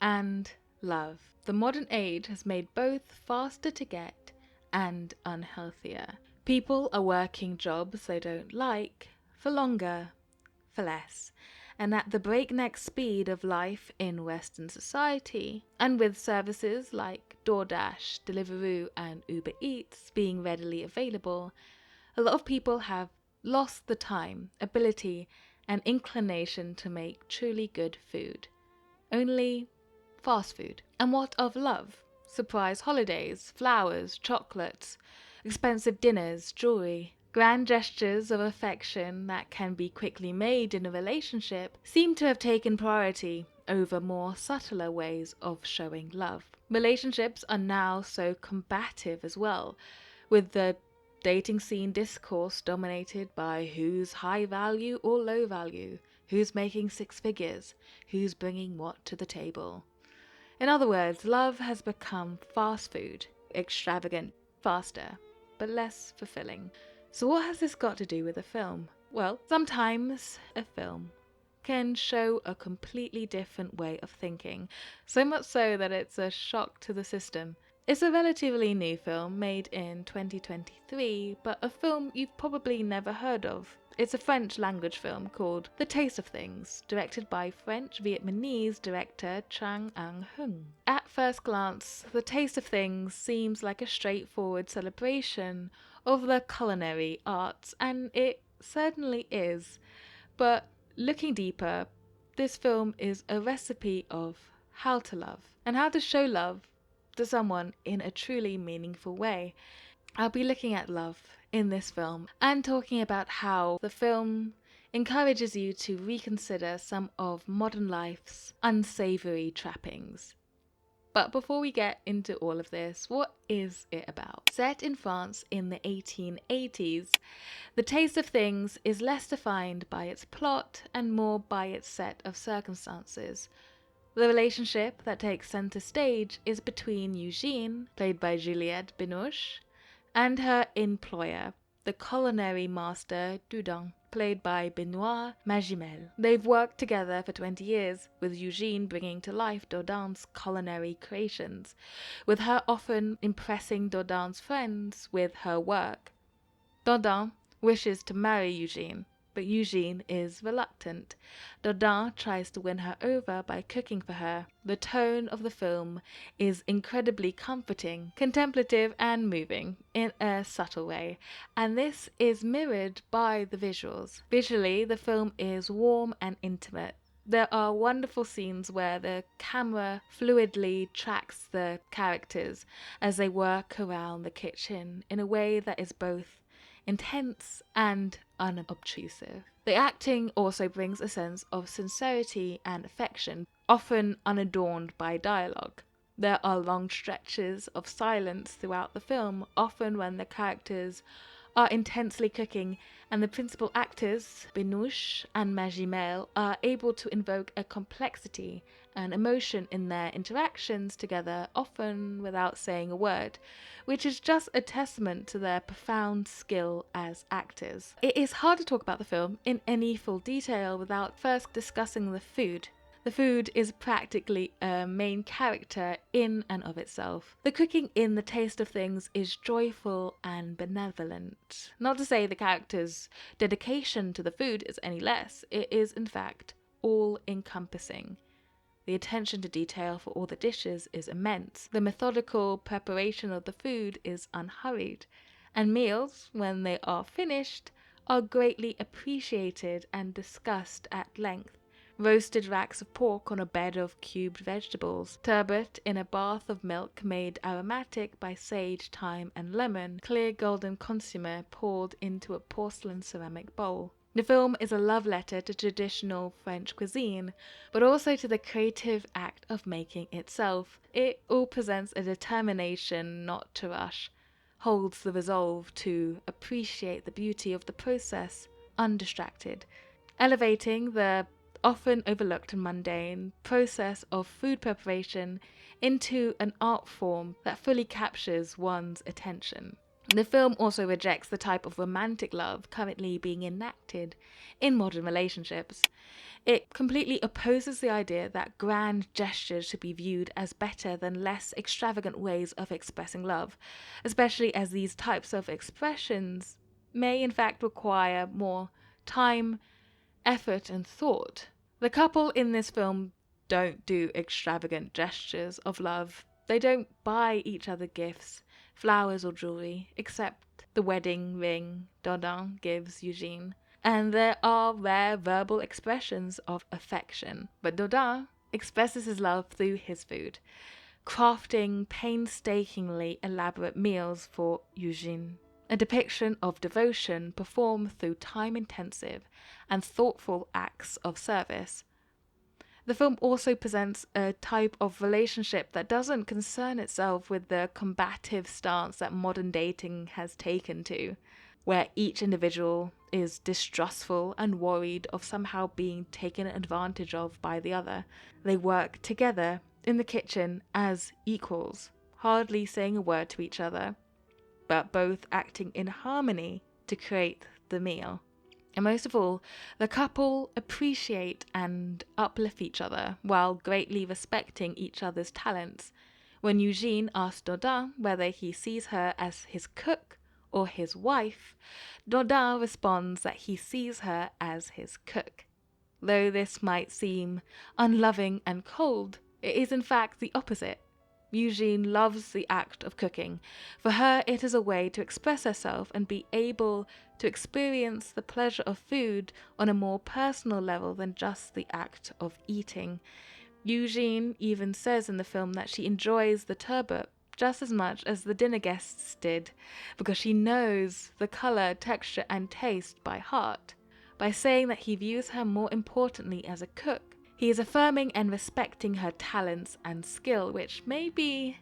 and love. The modern age has made both faster to get and unhealthier. People are working jobs they don't like for longer, for less, and at the breakneck speed of life in Western society. And with services like DoorDash, Deliveroo, and Uber Eats being readily available, a lot of people have lost the time, ability, and inclination to make truly good food. Only fast food. And what of love? Surprise holidays, flowers, chocolates, expensive dinners, jewelry. Grand gestures of affection that can be quickly made in a relationship seem to have taken priority over more subtler ways of showing love. Relationships are now so combative as well, with the dating scene discourse dominated by who's high value or low value, who's making six figures, who's bringing what to the table. In other words, love has become fast food, extravagant, faster, but less fulfilling. So what has this got to do with a film? Well, sometimes a film can show a completely different way of thinking, so much so that it's a shock to the system. It's a relatively new film made in 2023, but a film you've probably never heard of. It's a French language film called The Taste of Things, directed by French-Vietnamese director Tran Anh Hung. At first glance, The Taste of Things seems like a straightforward celebration of the culinary arts, and it certainly is. But looking deeper, this film is a recipe of how to love and how to show love to someone in a truly meaningful way. I'll be looking at love in this film and talking about how the film encourages you to reconsider some of modern life's unsavory trappings. But before we get into all of this, what is it about? Set in France in the 1880s, The Taste of Things is less defined by its plot and more by its set of circumstances. The relationship that takes center stage is between Eugene, played by Juliet Binoche, and her employer, the culinary master Dudon, played by Benoit Magimel. They've worked together for 20 years, with Eugene bringing to life Dodon's culinary creations, with her often impressing Dodon's friends with her work. Dodon wishes to marry Eugene, but Eugene is reluctant. Dodon tries to win her over by cooking for her. The tone of the film is incredibly comforting, contemplative, and moving in a subtle way, and this is mirrored by the visuals. Visually, the film is warm and intimate. There are wonderful scenes where the camera fluidly tracks the characters as they work around the kitchen in a way that is both intense and unobtrusive. The acting also brings a sense of sincerity and affection, often unadorned by dialogue. There are long stretches of silence throughout the film, often when the characters are intensely cooking, and the principal actors, Binoche and Magimel, are able to invoke a complexity and emotion in their interactions together, often without saying a word, which is just a testament to their profound skill as actors. It is hard to talk about the film in any full detail without first discussing the food. The food is practically a main character in and of itself. The cooking in The Taste of Things is joyful and benevolent. Not to say the character's dedication to the food is any less, it is in fact all-encompassing. The attention to detail for all the dishes is immense. The methodical preparation of the food is unhurried, and meals, when they are finished, are greatly appreciated and discussed at length. Roasted racks of pork on a bed of cubed vegetables, turbot in a bath of milk made aromatic by sage, thyme, and lemon, clear golden consommé poured into a porcelain ceramic bowl. The film is a love letter to traditional French cuisine, but also to the creative act of making itself. It all presents a determination not to rush, holds the resolve to appreciate the beauty of the process undistracted, elevating the often overlooked and mundane process of food preparation into an art form that fully captures one's attention. The film also rejects the type of romantic love currently being enacted in modern relationships. It completely opposes the idea that grand gestures should be viewed as better than less extravagant ways of expressing love, especially as these types of expressions may in fact require more time, effort, and thought. The couple in this film don't do extravagant gestures of love. They don't buy each other gifts, flowers, or jewelry, except the wedding ring Dodin gives Eugene. And there are rare verbal expressions of affection, but Dodin expresses his love through his food, crafting painstakingly elaborate meals for Eugene. A depiction of devotion performed through time-intensive and thoughtful acts of service. The film also presents a type of relationship that doesn't concern itself with the combative stance that modern dating has taken to, where each individual is distrustful and worried of somehow being taken advantage of by the other. They work together in the kitchen as equals, hardly saying a word to each other, but both acting in harmony to create the meal. And most of all, the couple appreciate and uplift each other while greatly respecting each other's talents. When Eugene asks Dodin whether he sees her as his cook or his wife, Dodin responds that he sees her as his cook. Though this might seem unloving and cold, it is in fact the opposite. Eugene loves the act of cooking. For her, it is a way to express herself and be able to experience the pleasure of food on a more personal level than just the act of eating. Eugene even says in the film that she enjoys the turbot just as much as the dinner guests did, because she knows the color, texture, and taste by heart. By saying that he views her more importantly as a cook, he is affirming and respecting her talents and skill, which may be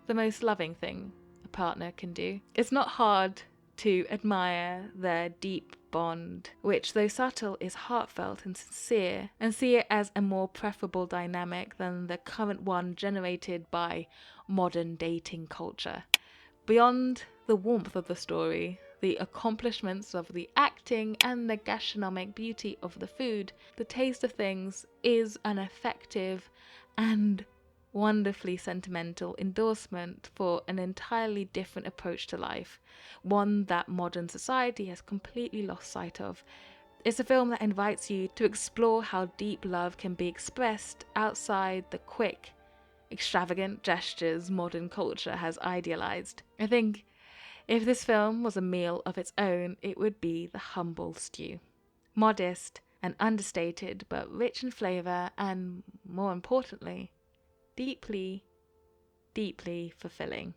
the most loving thing a partner can do. It's not hard to admire their deep bond, which, though subtle, is heartfelt and sincere, and see it as a more preferable dynamic than the current one generated by modern dating culture. Beyond the warmth of the story, the accomplishments of the acting, and the gastronomic beauty of the food, the taste of things is an effective and wonderfully sentimental endorsement for an entirely different approach to life, one that modern society has completely lost sight of. It's a film that invites you to explore how deep love can be expressed outside the quick, extravagant gestures modern culture has idealized. I think if this film was a meal of its own, it would be The Humble Stew. Modest and understated, but rich in flavor and, more importantly, deeply, deeply fulfilling.